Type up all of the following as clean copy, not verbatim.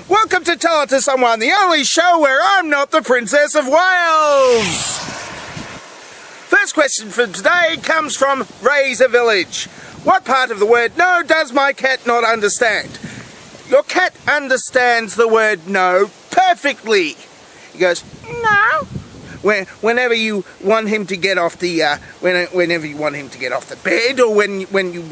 Welcome to Tell It to Someone, the only show where I'm not the Princess of Wales. First question for today comes from Razor Village. What part of the word no does my cat not understand? Your cat understands the word no perfectly. He goes, no. Whenever you want him to get off the whenever you want him to get off the bed, or when you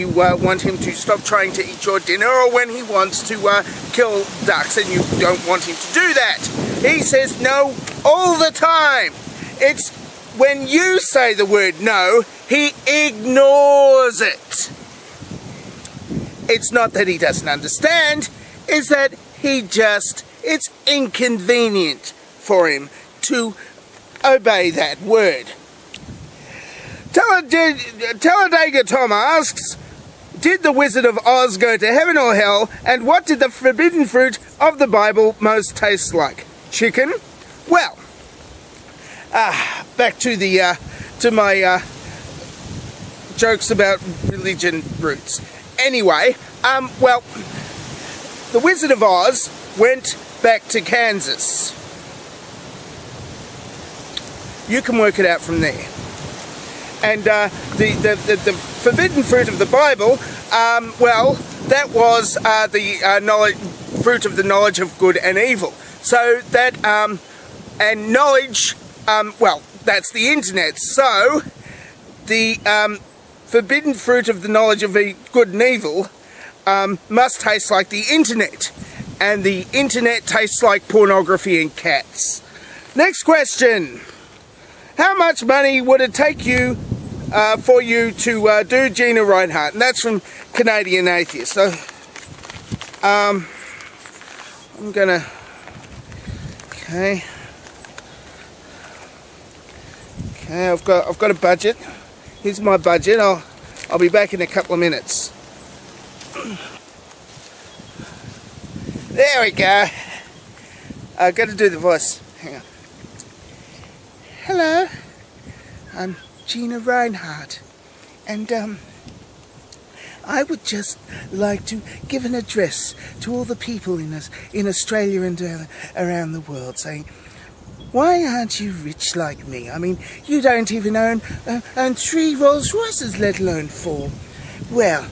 want him to stop trying to eat your dinner, or when he wants to kill ducks and you don't want him to do that. He says no all the time. It's when you say the word no, he ignores it. It's not that he doesn't understand, it's that it's inconvenient for him to obey that word. Talladega Tom asks, did the Wizard of Oz go to heaven or hell, and what did the forbidden fruit of the Bible most taste like? Chicken? Well, back to my jokes about religion roots. Anyway, well, the Wizard of Oz went back to Kansas. You can work it out from there. And the forbidden fruit of the Bible, well, that was the fruit of the knowledge of good and evil. So that, and knowledge, well, that's the internet. So the forbidden fruit of the knowledge of good and evil must taste like the internet. And the internet tastes like pornography and cats. Next question. How much money would it take you for you to do Gina Rinehart? And that's from Canadian Atheist. So I'm gonna, okay, I've got a budget. Here's my budget. I'll be back in a couple of minutes. There we go. I've got to do the voice. Hang on. Hello, I'm Gina Rinehart, and I would just like to give an address to all the people in Australia and around the world, saying, why aren't you rich like me? I mean, you don't even own 3 Rolls Royces, let alone 4. Well,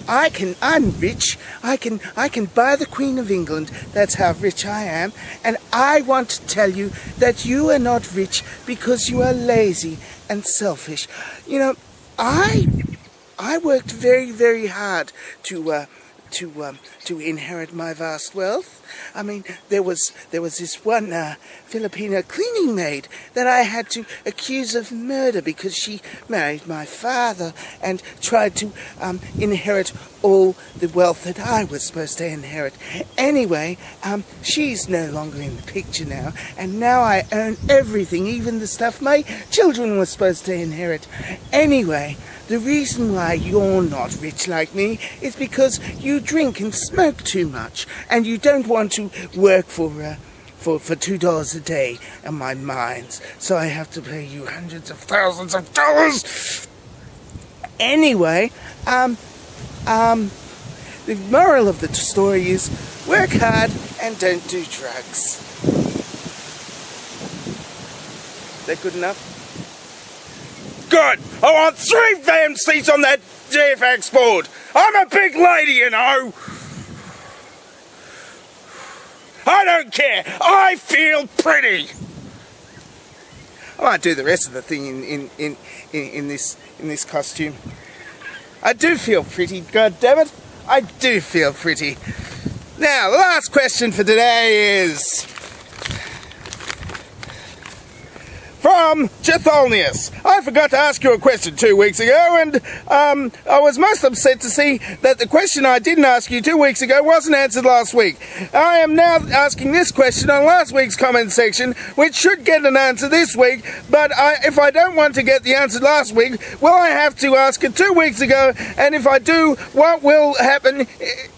I'm rich. I can buy the Queen of England. That's how rich I am. And I want to tell you that you are not rich because you are lazy and selfish. You know, I worked very, very hard to inherit my vast wealth. I mean, there was this one Filipino cleaning maid that I had to accuse of murder because she married my father and tried to inherit all the wealth that I was supposed to inherit. Anyway, she's no longer in the picture now, and now I own everything, even the stuff my children were supposed to inherit. Anyway, the reason why you're not rich like me is because you drink and smoke too much, and you don't want to work for $2 a day in my mines, so I have to pay you hundreds of thousands of dollars. Anyway, the moral of the story is work hard and don't do drugs. Is that good enough? Good! I want 3 damn seats on that GFX board! I'm a big lady, you know! I don't care! I feel pretty! I might do the rest of the thing in this costume. I do feel pretty, god damn it! I do feel pretty. Now, the last question for today is from Chitholnius. I forgot to ask you a question 2 weeks ago, and I was most upset to see that the question I didn't ask you 2 weeks ago wasn't answered last week. I am now asking this question on last week's comment section, which should get an answer this week, but if I don't want to get the answer last week, will I have to ask it 2 weeks ago? And if I do, what will happen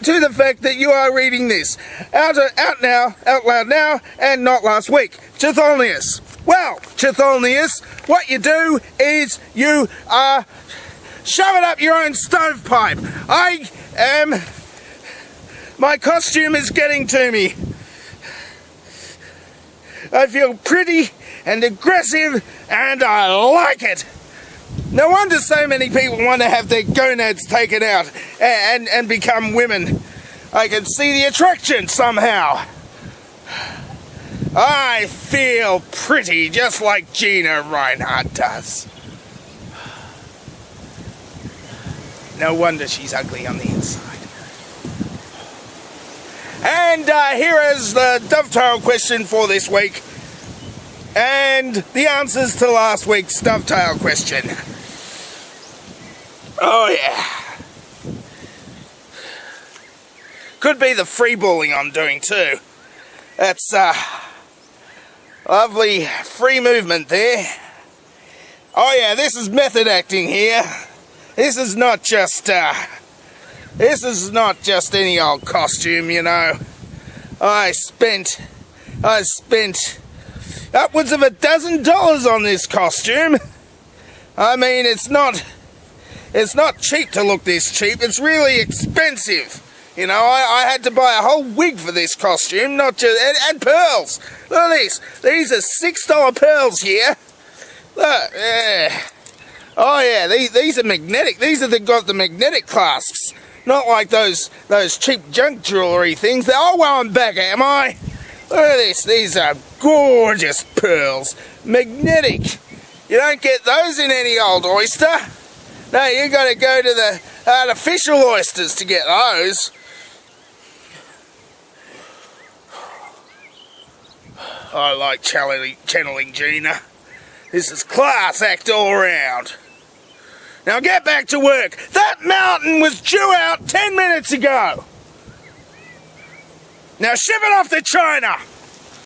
to the fact that you are reading this? Out loud now, and not last week. Chitholnius. Well, Chitholnius, what you do is you shove it up your own stovepipe. I am My costume is getting to me. I feel pretty and aggressive, and I like it. No wonder so many people want to have their gonads taken out and become women. I can see the attraction somehow. I feel pretty, just like Gina Rinehart does. No wonder she's ugly on the inside. And here is the dovetail question for this week. And the answers to last week's dovetail question. Oh yeah. Could be the freeballing I'm doing too. That's lovely free movement there. Oh yeah, this is method acting here. This is not just any old costume, you know. I spent upwards of $12 on this costume. I mean, it's not cheap to look this cheap. It's really expensive. You know, I had to buy a whole wig for this costume, not just and pearls. Look at this. These are $6 pearls here. Look, yeah. Oh yeah, these are magnetic. These are got the magnetic clasps, not like those cheap junk jewellery things. Oh well, I'm back, am I? Look at this. These are gorgeous pearls, magnetic. You don't get those in any old oyster. No, you got to go to the artificial oysters to get those. I like channeling Gina. This is class act all around. Now get back to work. That mountain was due out 10 minutes ago. Now ship it off to China.